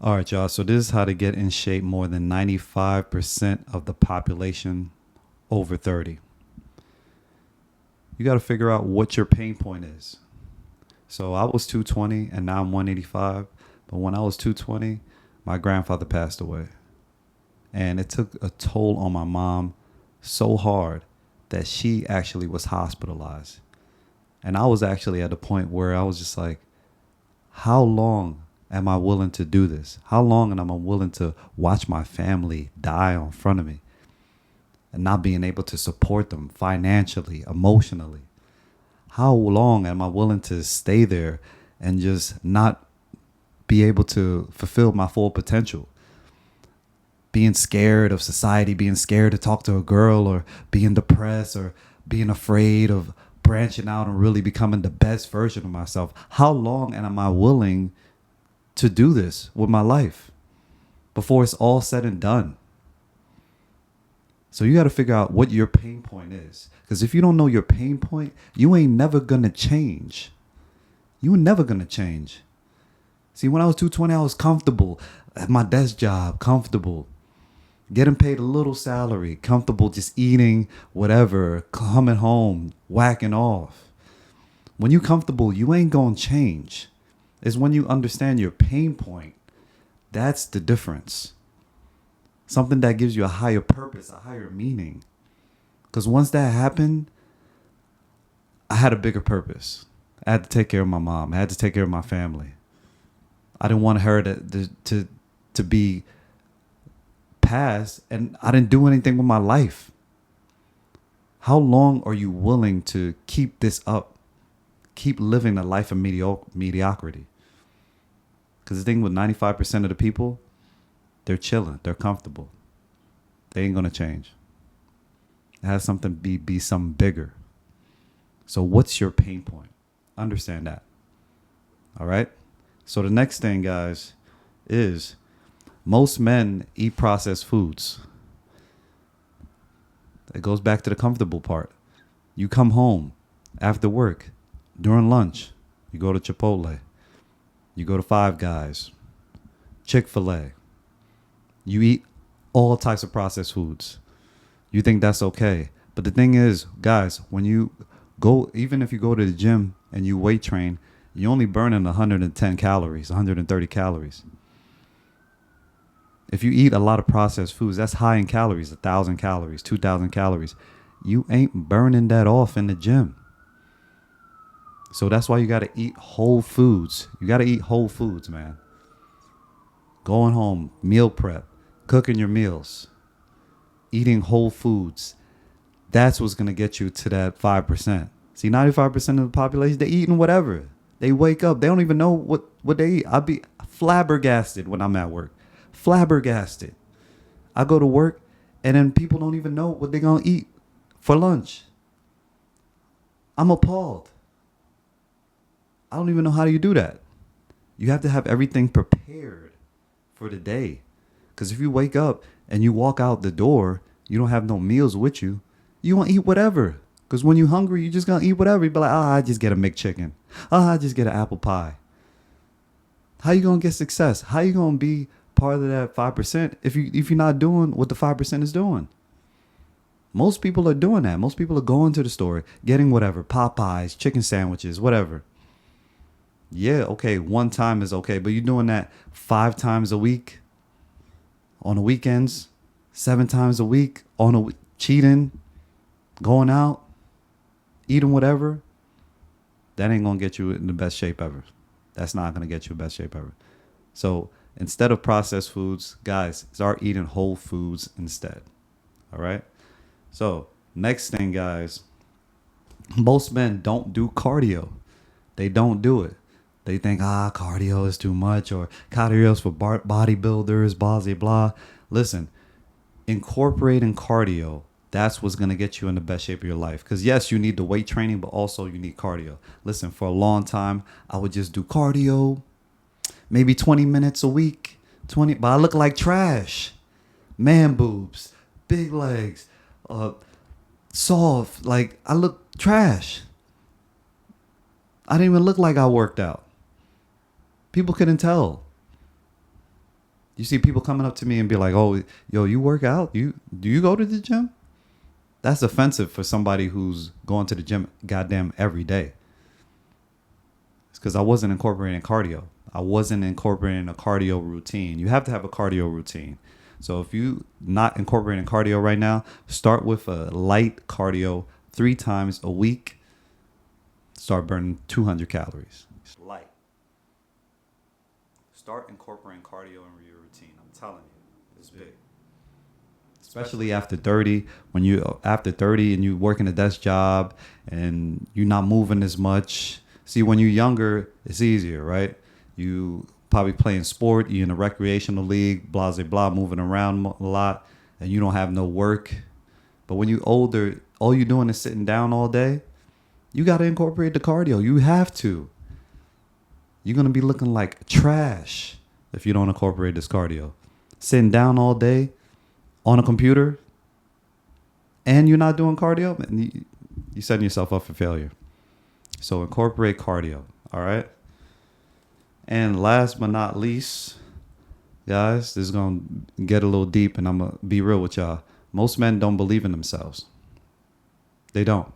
All right, y'all. So this is how to get in shape more than 95% of the population over 30. You got to figure out what your pain point is. So I was 220 and now I'm 185. But when I was 220, my grandfather passed away. And it took a toll on my mom so hard that she actually was hospitalized. And I was actually at the point where I was just like, how long am I willing to do this? How long am I willing to watch my family die in front of me and not being able to support them financially, emotionally? How long am I willing to stay there and just not be able to fulfill my full potential? Being scared of society, being scared to talk to a girl, or being depressed, or being afraid of branching out and really becoming the best version of myself. How long am I willing to do this with my life before it's all said and done? So you got to figure out what your pain point is. Because if you don't know your pain point, you ain't never going to change. You never going to change. See, when I was 220, I was comfortable at my desk job, comfortable, getting paid a little salary, comfortable just eating whatever, coming home, whacking off. When you comfortable, you ain't going to change. It's when you understand your pain point. That's the difference. Something that gives you a higher purpose, a higher meaning. Because once that happened, I had a bigger purpose. I had to take care of my mom. I had to take care of my family. I didn't want her to be past, and I didn't do anything with my life. How long are you willing to keep this up? Keep living a life of mediocrity? Because the thing with 95% of the people, they're chilling. They're comfortable. They ain't going to change. It has something be something bigger. So what's your pain point? Understand that. All right? So the next thing, guys, is most men eat processed foods. It goes back to the comfortable part. You come home after work, during lunch, you go to Chipotle. You go to Five Guys, Chick-fil-A. You eat all types of processed foods. You think that's okay. But the thing is, guys, when you go, even if you go to the gym and you weight train, you're only burning 110 calories, 130 calories. If you eat a lot of processed foods, that's high in calories, 1,000 calories, 2,000 calories. You ain't burning that off in the gym. So that's why you got to eat whole foods. You got to eat whole foods, man. Going home, meal prep, cooking your meals, eating whole foods. That's what's going to get you to that 5%. See, 95% of the population, they eating whatever. They wake up. They don't even know what they eat. I'll be flabbergasted when I'm at work. Flabbergasted. I go to work and then people don't even know what they're going to eat for lunch. I'm appalled. I don't even know how you do that. You have to have everything prepared for the day. Because if you wake up and you walk out the door, you don't have no meals with you, you want to eat whatever. Because when you're hungry, you're just going to eat whatever. You be like, I just get a McChicken. I just get an apple pie. How you going to get success? How you going to be part of that 5% if you're not doing what the 5% is doing? Most people are doing that. Most people are going to the store, getting whatever, Popeyes, chicken sandwiches, whatever. Yeah, okay, one time is okay, but you're doing that 5 times a week, on the weekends, 7 times a week, cheating, going out, eating whatever. That ain't gonna get you in the best shape ever. That's not gonna get you the best shape ever. So instead of processed foods, guys, start eating whole foods instead. All right. So next thing, guys, most men don't do cardio. They don't do it. They think, cardio is too much, or cardio is for bodybuilders, blah, blah, blah. Listen, incorporating cardio, that's what's going to get you in the best shape of your life. Because yes, you need the weight training, but also you need cardio. Listen, for a long time, I would just do cardio, maybe 20 minutes a week, but I look like trash. Man boobs, big legs, soft, like I look trash. I didn't even look like I worked out. People couldn't tell. You see people coming up to me and be like, "Oh, yo, you work out? Do you go to the gym?" That's offensive for somebody who's going to the gym goddamn every day. It's because I wasn't incorporating cardio. I wasn't incorporating a cardio routine. You have to have a cardio routine. So if you not incorporating cardio right now, start with a light cardio 3 times a week. Start burning 200 calories. Light. Start incorporating cardio in your routine. I'm telling you, it's big. Especially after 30, when you after 30 and you working a desk job and you're not moving as much. See, when you're younger, it's easier, right? You probably playing sport, you're in a recreational league, blah, blah, blah, moving around a lot, and you don't have no work. But when you're older, all you're doing is sitting down all day. You got to incorporate the cardio. You have to. You're going to be looking like trash if you don't incorporate this cardio. Sitting down all day on a computer and you're not doing cardio, you're setting yourself up for failure. So incorporate cardio, all right? And last but not least, guys, this is going to get a little deep and I'm going to be real with y'all. Most men don't believe in themselves. They don't.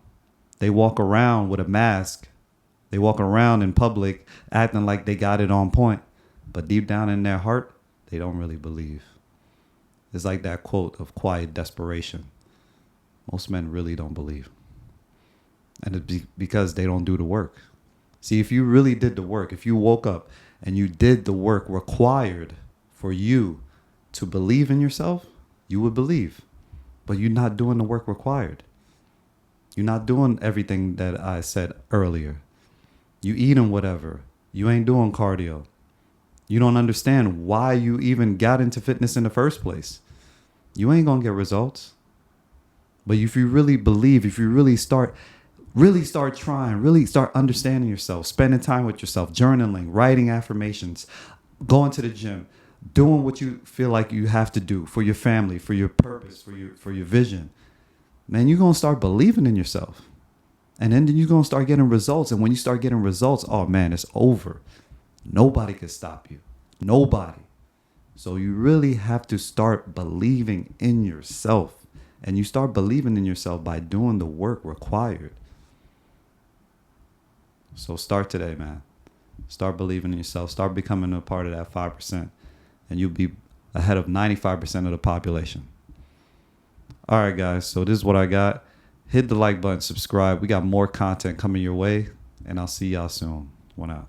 They walk around with a mask. They walk around in public acting like they got it on point. But deep down in their heart, they don't really believe. It's like that quote of quiet desperation. Most men really don't believe. And it's because they don't do the work. See, if you really did the work, if you woke up and you did the work required for you to believe in yourself, you would believe. But you're not doing the work required. You're not doing everything that I said earlier. You eating whatever. You ain't doing cardio. You don't understand why you even got into fitness in the first place. You ain't going to get results. But if you really believe, if you really start trying, really start understanding yourself, spending time with yourself, journaling, writing affirmations, going to the gym, doing what you feel like you have to do for your family, for your purpose, for your vision, man, you're going to start believing in yourself. And then you're going to start getting results. And when you start getting results, oh man, it's over. Nobody can stop you. Nobody. So you really have to start believing in yourself. And you start believing in yourself by doing the work required. So start today, man. Start believing in yourself. Start becoming a part of that 5%. And you'll be ahead of 95% of the population. All right, guys. So this is what I got. Hit the like button, subscribe. We got more content coming your way. And I'll see y'all soon. One out.